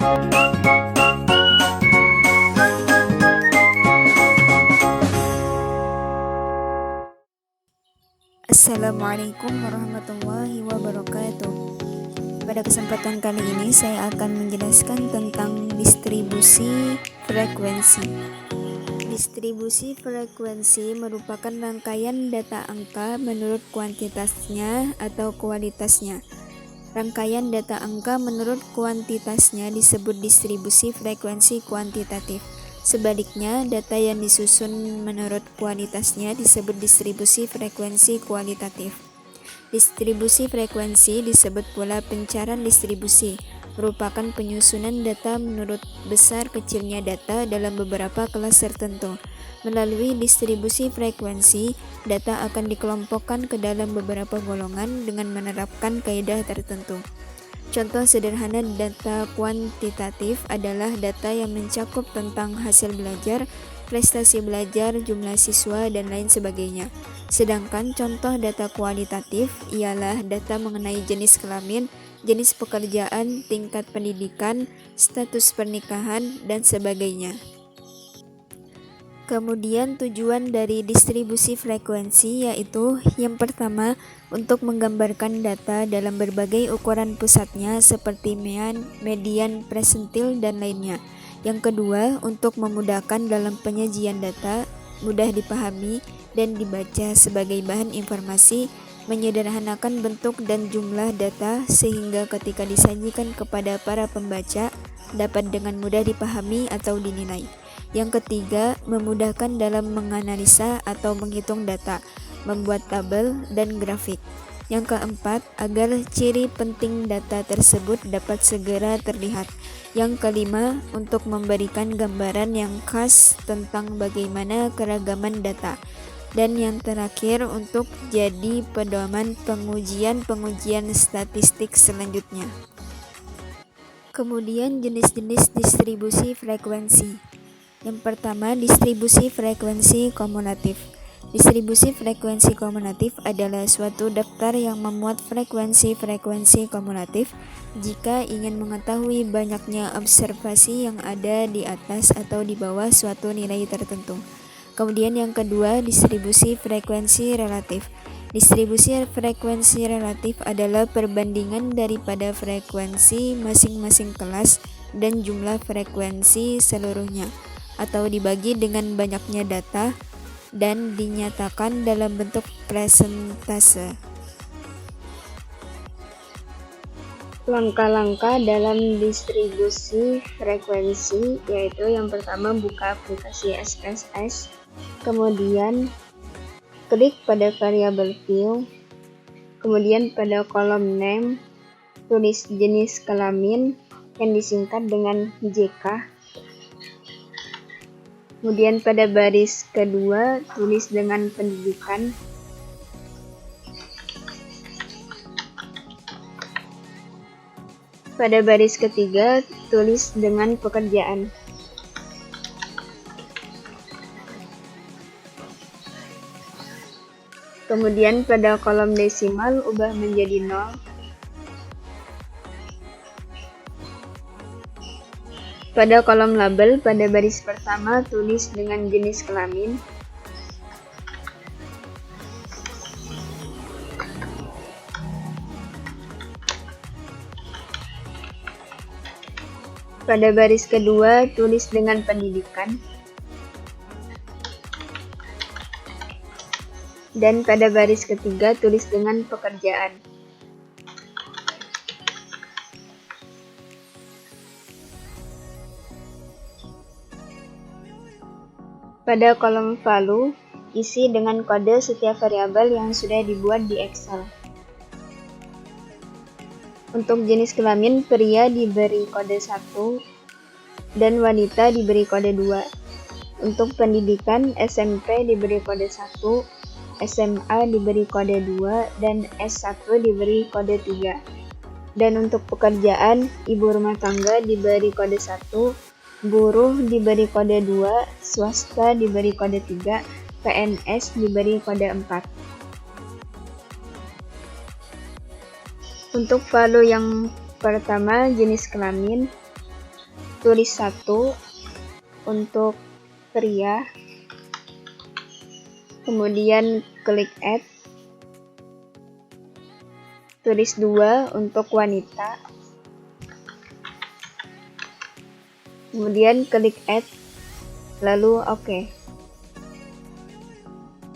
Assalamualaikum warahmatullahi wabarakatuh. Pada kesempatan kali ini saya akan menjelaskan tentang distribusi frekuensi. Distribusi frekuensi merupakan rangkaian data angka menurut kuantitasnya atau kualitasnya. Rangkaian data angka menurut kuantitasnya disebut distribusi frekuensi kuantitatif. Sebaliknya, data yang disusun menurut kualitasnya disebut distribusi frekuensi kualitatif. Distribusi frekuensi disebut pula pencarian distribusi, merupakan penyusunan data menurut besar kecilnya data dalam beberapa kelas tertentu. Melalui distribusi frekuensi, data akan dikelompokkan ke dalam beberapa golongan dengan menerapkan kaidah tertentu. Contoh sederhana data kuantitatif adalah data yang mencakup tentang hasil belajar, prestasi belajar, jumlah siswa, dan lain sebagainya. Sedangkan contoh data kualitatif ialah data mengenai jenis kelamin, jenis pekerjaan, tingkat pendidikan, status pernikahan, dan sebagainya. Kemudian tujuan dari distribusi frekuensi yaitu yang pertama untuk menggambarkan data dalam berbagai ukuran pusatnya seperti median, persentil, dan lainnya. Yang kedua untuk memudahkan dalam penyajian data, mudah dipahami dan dibaca sebagai bahan informasi, menyederhanakan bentuk dan jumlah data sehingga ketika disajikan kepada para pembaca dapat dengan mudah dipahami atau dinilai. Yang ketiga, memudahkan dalam menganalisa atau menghitung data, membuat tabel dan grafik. Yang keempat, agar ciri penting data tersebut dapat segera terlihat. Yang kelima, untuk memberikan gambaran yang khas tentang bagaimana keragaman data. Dan yang terakhir, untuk jadi pedoman pengujian statistik selanjutnya. Kemudian jenis-jenis distribusi frekuensi. Yang pertama, distribusi frekuensi kumulatif. Distribusi frekuensi kumulatif adalah suatu daftar yang memuat frekuensi-frekuensi kumulatif jika ingin mengetahui banyaknya observasi yang ada di atas atau di bawah suatu nilai tertentu. Kemudian yang kedua, distribusi frekuensi relatif. Distribusi frekuensi relatif adalah perbandingan daripada frekuensi masing-masing kelas dan jumlah frekuensi seluruhnya, atau dibagi dengan banyaknya data dan dinyatakan dalam bentuk persentase. Langkah-langkah dalam distribusi frekuensi yaitu yang pertama buka aplikasi SPSS, kemudian klik pada variabel view, kemudian pada kolom name tulis jenis kelamin yang disingkat dengan JK. Kemudian pada baris kedua tulis dengan pendidikan. Pada baris ketiga tulis dengan pekerjaan. Kemudian pada kolom desimal ubah menjadi 0. Pada kolom label, pada baris pertama tulis dengan jenis kelamin. Pada baris kedua tulis dengan pendidikan. Dan pada baris ketiga tulis dengan pekerjaan. Pada kolom value, isi dengan kode setiap variabel yang sudah dibuat di Excel. Untuk jenis kelamin, pria diberi kode 1 dan wanita diberi kode 2. Untuk pendidikan, SMP diberi kode 1, SMA diberi kode 2, dan S1 diberi kode 3. Dan untuk pekerjaan, ibu rumah tangga diberi kode 1, buruh diberi kode 2, swasta diberi kode 3, PNS diberi kode 4. Untuk value yang pertama jenis kelamin, tulis 1 untuk pria, kemudian klik add, tulis 2 untuk wanita, kemudian klik add, lalu oke.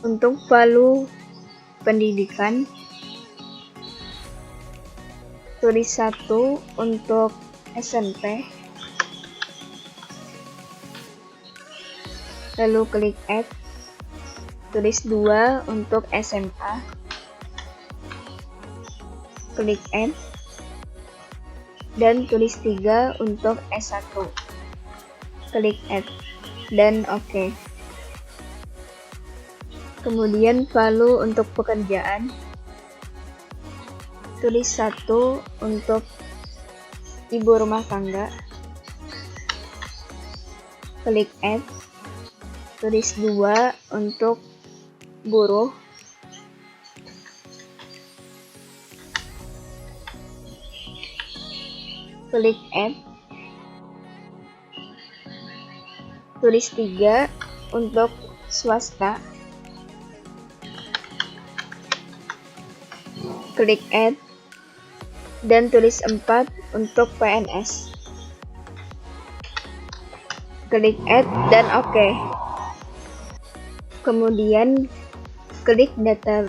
Untuk palu pendidikan, tulis 1 untuk SMP, lalu klik add, tulis 2 untuk SMA, klik add, dan tulis 3 untuk S1, klik add, dan oke. Kemudian palu untuk pekerjaan, tulis 1 untuk ibu rumah tangga, klik add, tulis 2 untuk buruh, klik add, tulis 3 untuk swasta, klik add, dan tulis 4 untuk PNS, klik add, dan oke. Kemudian klik data.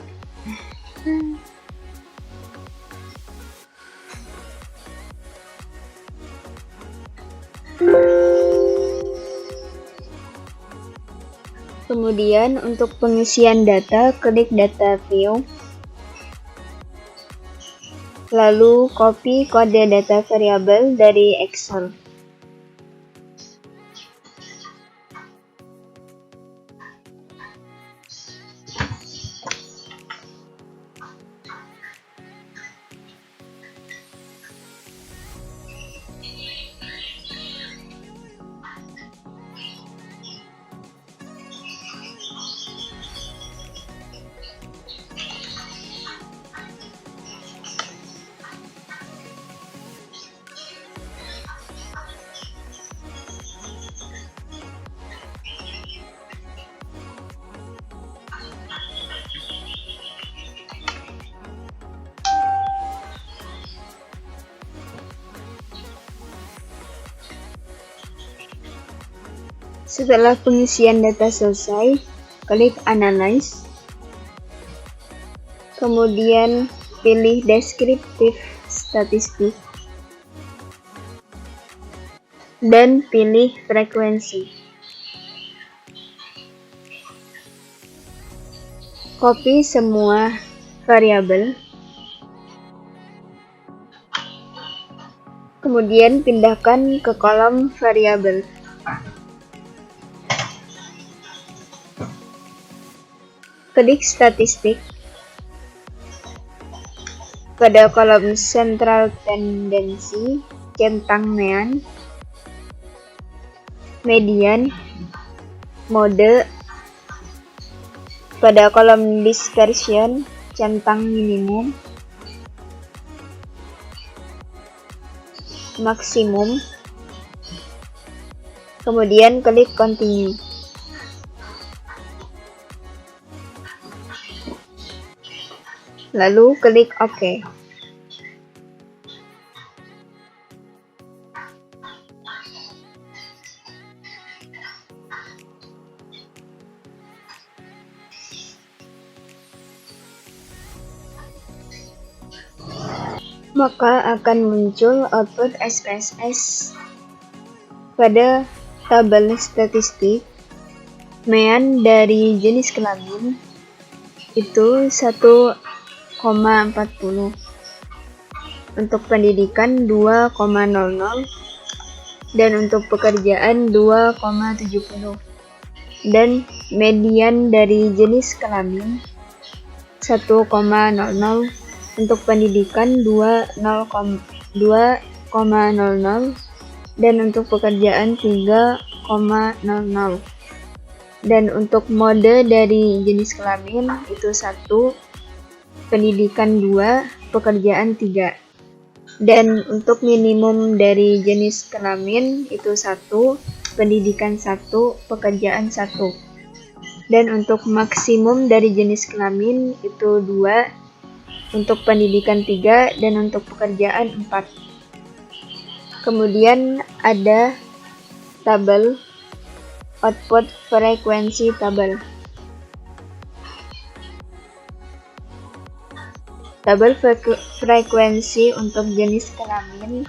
Kemudian untuk pengisian data, klik data view, lalu copy kode data variabel dari Excel. Setelah pengisian data selesai, klik Analyze, kemudian pilih Descriptive Statistik, dan pilih Frekuensi. Copy semua variabel, kemudian pindahkan ke kolom variabel. Klik Statistik. Pada kolom Central Tendency, centang mean, median, mode. Pada kolom Dispersion, centang minimum, maksimum. Kemudian klik Continue. Lalu klik OK. Maka akan muncul output SPSS. Pada tabel statistik, mean dari jenis kelamin itu 1,40, untuk pendidikan 2,00, dan untuk pekerjaan 2,70, dan median dari jenis kelamin 1,00, untuk pendidikan 2,00, dan untuk pekerjaan 3,00. Dan untuk mode dari jenis kelamin itu 1, pendidikan 2, pekerjaan 3. Dan untuk minimum dari jenis kelamin itu 1, pendidikan 1, pekerjaan 1. Dan untuk maksimum dari jenis kelamin itu 2, untuk pendidikan 3, dan untuk pekerjaan 4. Kemudian ada tabel output frekuensi tabel. Tabel frekuensi untuk jenis kelamin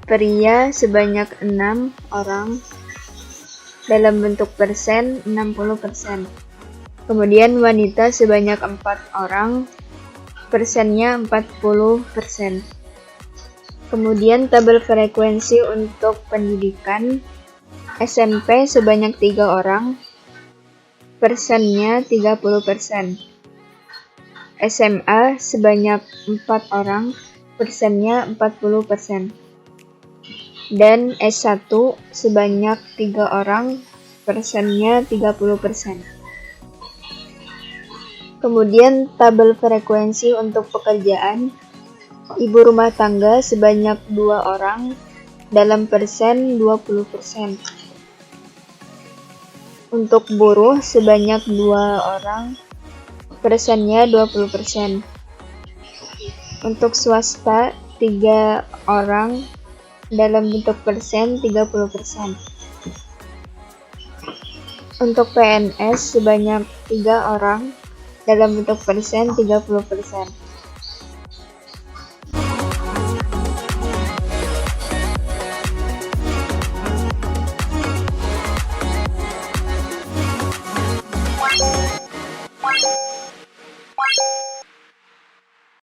pria sebanyak 6 orang dalam bentuk persen 60%. Kemudian wanita sebanyak 4 orang, persennya 40%. Kemudian tabel frekuensi untuk pendidikan SMP sebanyak 3 orang, persennya 30%. SMA sebanyak 4 orang, persennya 40%. Dan S1 sebanyak 3 orang, persennya 30%. Kemudian tabel frekuensi untuk pekerjaan ibu rumah tangga sebanyak 2 orang dalam persen 20%. Untuk buruh sebanyak 2 orang, persennya 20%. Untuk swasta 3 orang dalam bentuk persen 30%. Untuk PNS sebanyak 3 orang dalam bentuk persen 30%.